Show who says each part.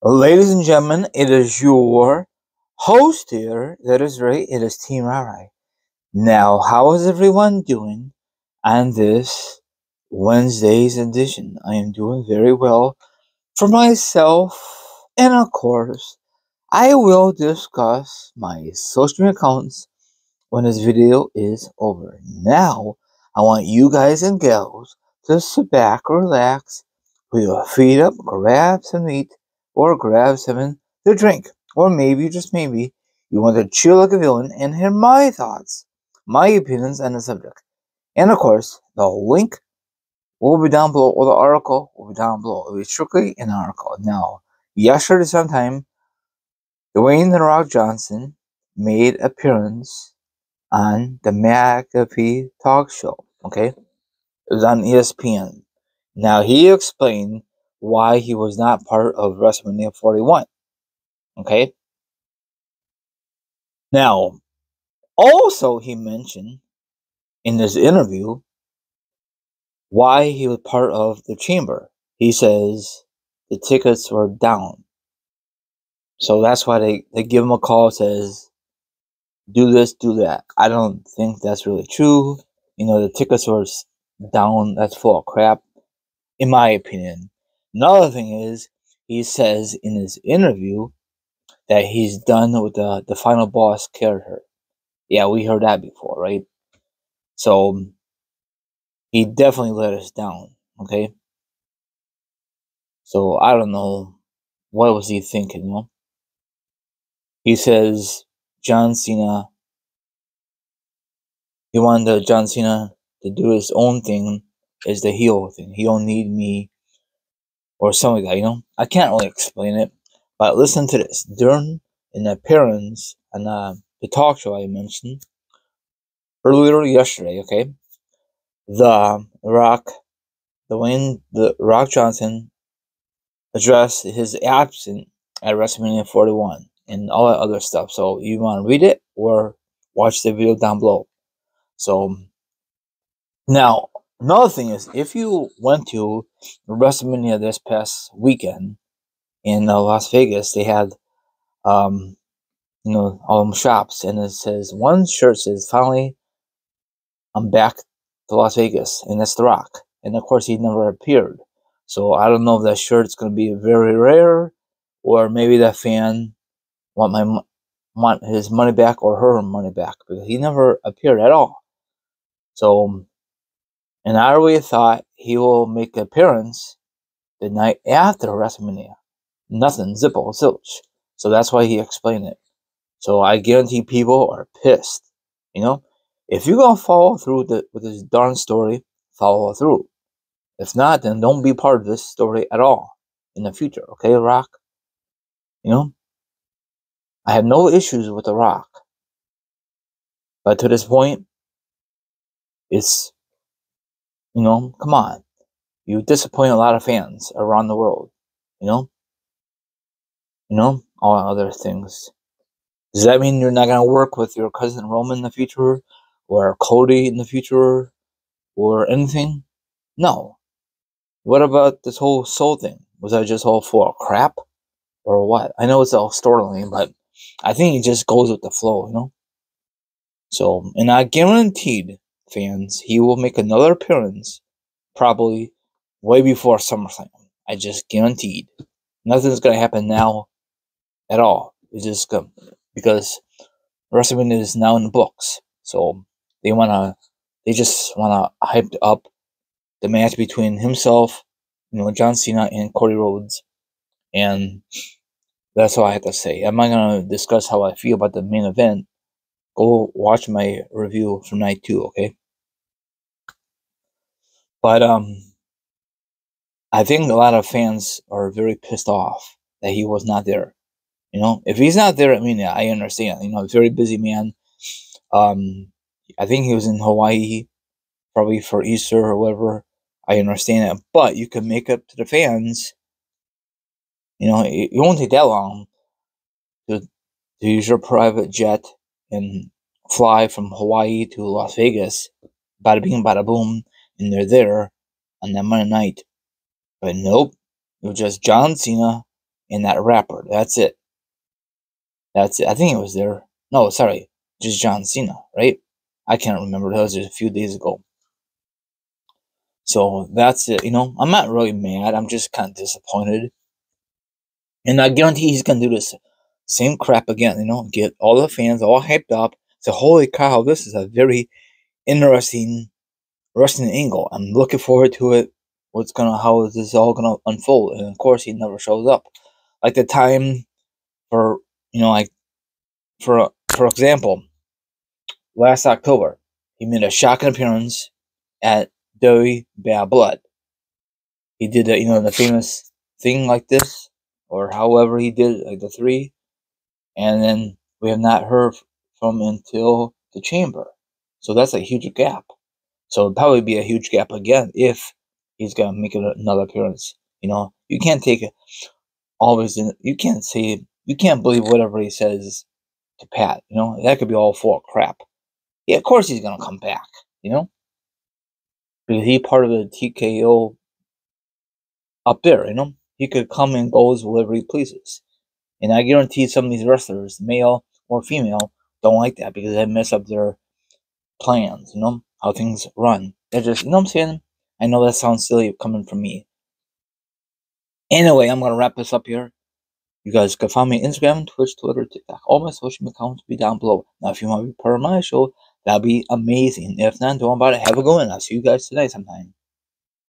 Speaker 1: Ladies and gentlemen, it is your host here. That is right, it is Team Rai. Now, how is everyone doing on this Wednesday's edition? I am doing very well for myself, and of course, I will discuss my social media accounts when this video is over. Now, I want you guys and gals to sit back, relax, put your feet up, grab some meat, or grab something to drink. Or maybe, just maybe, you want to chill like a villain and hear my thoughts, my opinions on the subject. And of course, the link will be down below, or the article will be down below. It will be strictly an article. Now, yesterday sometime, Dwayne "The Rock" Johnson made appearance on the McAfee talk show. Okay, it was on ESPN. Now he explained why he was not part of WrestleMania 41. Okay. Now, also he mentioned in this interview why he was part of the chamber. He says the tickets were down. So that's why they give him a call, says, do this, do that. I don't think that's really true. The tickets were down. That's full of crap, in my opinion. Another thing is, he says in his interview that he's done with the final boss character. Yeah, we heard that before, right? So he definitely let us down, okay? So I don't know, what was he thinking, He says John Cena, he wanted John Cena to do his own thing, is the heel thing. He don't need me, or something like that, I can't really explain it, but listen to this. During an appearance on the talk show I mentioned earlier yesterday, okay, Dwayne "The Rock" Johnson addressed his absence at WrestleMania 41 and all that other stuff. So you want to read it or watch the video down below. So now, another thing is, if you went to WrestleMania this past weekend in Las Vegas, they had all them shops, and it says, one shirt says, "Finally, I'm back to Las Vegas," and that's The Rock. And of course, he never appeared. So I don't know if that shirt's going to be very rare, or maybe that fan want his money back or her money back, because he never appeared at all. So, and I really thought he will make an appearance the night after WrestleMania. Nothing, zippo, zilch. So that's why he explained it. So I guarantee people are pissed. If you're gonna follow through with this darn story, follow through. If not, then don't be part of this story at all in the future. Okay, Rock? I have no issues with The Rock. But to this point, it's, come on. You disappoint a lot of fans around the world. All other things. Does that mean you're not going to work with your cousin Roman in the future? Or Cody in the future? Or anything? No. What about this whole soul thing? Was that just all full of crap? Or what? I know it's all storyline, but I think it just goes with the flow, So, and I guaranteed, fans, he will make another appearance probably way before SummerSlam. I just guaranteed. Nothing's going to happen now at all. It's just good because WrestleMania is now in the books. So they just want to hype up the match between himself, John Cena and Cody Rhodes. And that's all I have to say. I'm not going to discuss how I feel about the main event. Go watch my review from night 2, okay? But I think a lot of fans are very pissed off that he was not there. If he's not there, I understand. Very busy man. I think he was in Hawaii, probably for Easter or whatever. I understand it, but you can make up to the fans. It won't take that long to use your private jet and fly from Hawaii to Las Vegas. Bada bing, bada boom, and they're there on that Monday night. But nope, it was just John Cena and that rapper. That's it. That's it. I think it was there. No, sorry, just John Cena, right? I can't remember. That was just a few days ago. So that's it. I'm not really mad. I'm just kind of disappointed. And I guarantee he's going to do this same crap again, get all the fans all hyped up. Say, holy cow, this is a very interesting wrestling angle. I'm looking forward to it. How is this all gonna unfold? And of course, he never shows up. Like the time for, like for example, last October, he made a shocking appearance at WWE Bad Blood. He did the famous thing like this, or however he did like the three, and then we have not heard from him until the Chamber. So that's a huge gap. So it'll probably be a huge gap again if he's gonna make another appearance. You can't take it always in. You can't believe whatever he says to Pat. That could be all full of crap. Yeah, of course he's gonna come back. Because he's part of the TKO up there. He could come and goes wherever he pleases. And I guarantee some of these wrestlers, male or female, don't like that because they mess up their plans, how things run. They're just, what I'm saying? I know that sounds silly coming from me. Anyway, I'm going to wrap this up here. You guys can find me on Instagram, Twitch, Twitter, TikTok. All my social media accounts will be down below. Now, if you want to be part of my show, that'd be amazing. If not, don't worry about it. Have a good one. I'll see you guys tonight sometime.